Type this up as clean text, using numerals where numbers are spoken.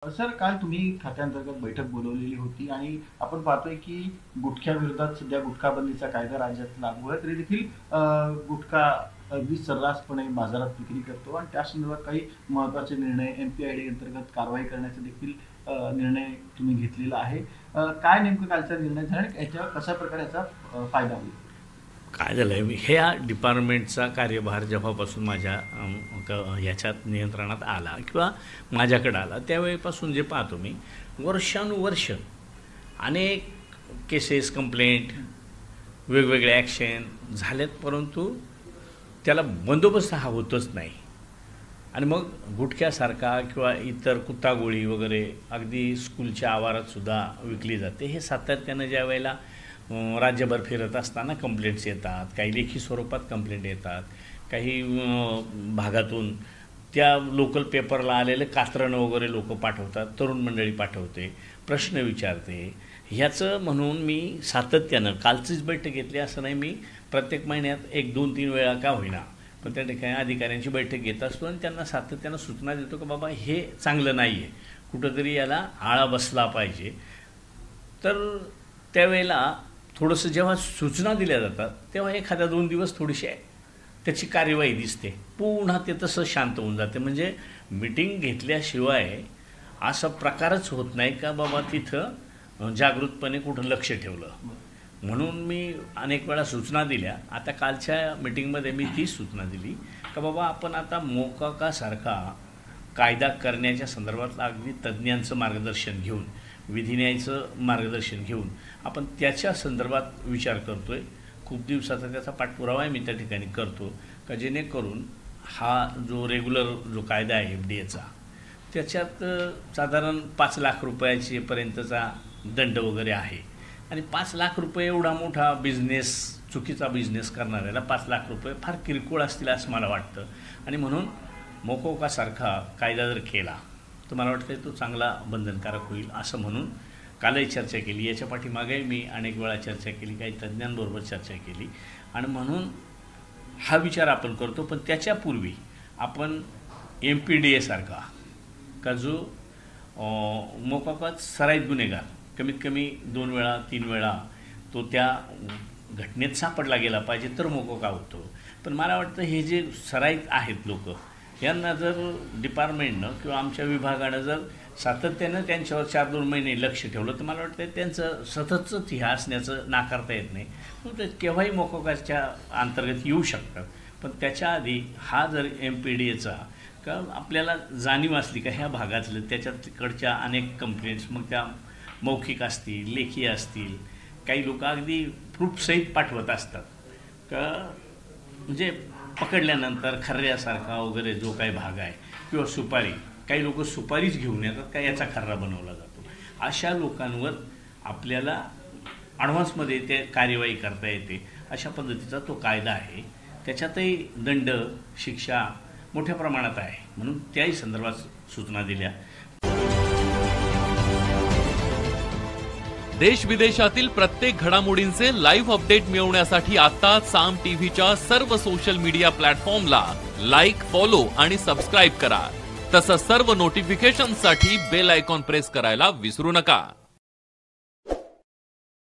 Sir, काल तुम्ही खात्यांतर्गत बैठक बोलवलेली होती आणि आपण पाहतोय की गुटख्याविरोधात सध्या गुटखा बंदीचा कायदा राज्यात लागू आहे, तरी देखील गुटखा अगदी सर्रासपणे बाजारात विक्री करतो आणि त्या संदर्भात काही महत्त्वाचे निर्णय MPID अंतर्गत कारवाई करण्याचा देखील निर्णय तुम्ही घेतलेला आहे. काय नेमकं कालचा निर्णय झाला आणि याच्यावर कशा प्रकारे याचा फायदा होईल? काय झालं आहे, ह्या डिपार्टमेंटचा कार्यभार जेव्हापासून माझ्या ह्याच्यात नियंत्रणात आला किंवा माझ्याकडे आला त्यावेळेपासून जे पाहतो मी वर्षानुवर्ष अनेक केसेस कंप्लेंट वेगवेगळे ॲक्शन झालेत, परंतु त्याला बंदोबस्त हा होतच नाही. आणि मग गुटख्यासारखा किंवा इतर कुत्तागोळी वगैरे अगदी स्कूलच्या आवारातसुद्धा विकली जाते. हे सातत्यानं ज्या वेळेला राज्यभर फिरत असताना कंप्लेंट्स येतात, काही लेखी स्वरूपात कंप्लेंट येतात, काही भागातून त्या लोकल पेपरला आलेले कात्रणं वगैरे लोक पाठवतात, तरुण मंडळी पाठवते, प्रश्न विचारते. ह्याचं म्हणून मी सातत्यानं कालचीच बैठक घेतली असं नाही, मी प्रत्येक महिन्यात 1, 2, 3 वेळा का होईना पण त्या ठिकाणी अधिकाऱ्यांची बैठक घेत असतो आणि त्यांना सातत्यानं सूचना देतो की बाबा हे चांगलं नाही आहे, कुठंतरी याला आळा बसला पाहिजे. तर त्यावेळेला थोडंसं जेव्हा सूचना दिल्या जातात तेव्हा एखाद्या 2 दिवस थोडीशी त्याची कार्यवाही दिसते, पुन्हा ते तसं शांत होऊन जाते. म्हणजे मीटिंग घेतल्याशिवाय असा प्रकारच होत नाही का बाबा तिथं जागृतपणे कुठं लक्ष ठेवलं. म्हणून मी अनेक वेळा सूचना दिल्या. आता कालच्या मीटिंगमध्ये मी तीच सूचना दिली का बाबा आपण आता मोकाकासारखा कायदा करण्याच्या संदर्भात अगदी तज्ज्ञांचं मार्गदर्शन घेऊन, विधिन्यायाचं मार्गदर्शन घेऊन आपण त्याच्या संदर्भात विचार करतो आहे. खूप दिवसाचा त्याचा पाठपुरावा मी त्या ठिकाणी करतो का जेणेकरून हा जो रेग्युलर जो कायदा आहे FDAचा त्याच्यात साधारण 5 लाख रुपयापर्यंतचा दंड वगैरे आहे. आणि 5 लाख रुपये एवढा मोठा बिझनेस, चुकीचा बिझनेस करणाऱ्याला 5 लाख रुपये फार किरकोळ असतील असं मला वाटतं. आणि म्हणून मोकोकासारखा कायदा जर केला तर मला वाटतं तो चांगला बंधनकारक होईल असं म्हणून कालही चर्चा केली. याच्या पाठीमागेही मी अनेक वेळा चर्चा केली, काही तज्ज्ञांबरोबर चर्चा केली आणि म्हणून हा विचार आपण करतो. पण त्याच्यापूर्वी आपण MPDA सारखा का जो मोकाकात सराईत गुन्हेगार कमीत कमी 2 वेळा 3 वेळा तो त्या घटनेत सापडला गेला पाहिजे तर मोकोका होतो. पण मला वाटतं हे जे सराईत आहेत लोक यांना जर डिपार्टमेंटनं किंवा आमच्या विभागानं जर सातत्यानं त्यांच्यावर 4-2 महिने लक्ष ठेवलं तर मला वाटतं त्यांचं सततच हे असण्याचं नाकारता येत नाही. मग ते केव्हाही मोकोकाच्या अंतर्गत येऊ शकतात. पण त्याच्या आधी हा जर MPDAचा का आपल्याला जाणीव असली का ह्या भागातलं त्याच्यात तिकडच्या अनेक कंप्लेंट्स मग त्या मौखिक असतील, लेखी असतील, काही लोक अगदी प्रूफसहित पाठवत असतात का म्हणजे पकडल्यानंतर खर्र्यासारखा वगैरे जो काही भाग आहे किंवा सुपारी, काही लोक सुपारीच घेऊन येतात का याचा खर्रा बनवला जातो. अशा लोकांवर आपल्याला ॲडव्हान्समध्ये ते कार्यवाही करता येते. अशा पद्धतीचा तो कायदा आहे. त्याच्यातही दंड शिक्षा मोठ्या प्रमाणात आहे. म्हणून त्याही संदर्भात सूचना दिल्या. देश विदेशातील प्रत्येक घडामोडींचे लाईव्ह अपडेट मिळवण्यासाठी आता साम टीव्हीच्या सर्व सोशल मीडिया प्लॅटफॉर्मला लाईक, फॉलो आणि सबस्क्राईब करा. तसंच सर्व नोटिफिकेशनसाठी बेल आयकॉन प्रेस करायला विसरू नका.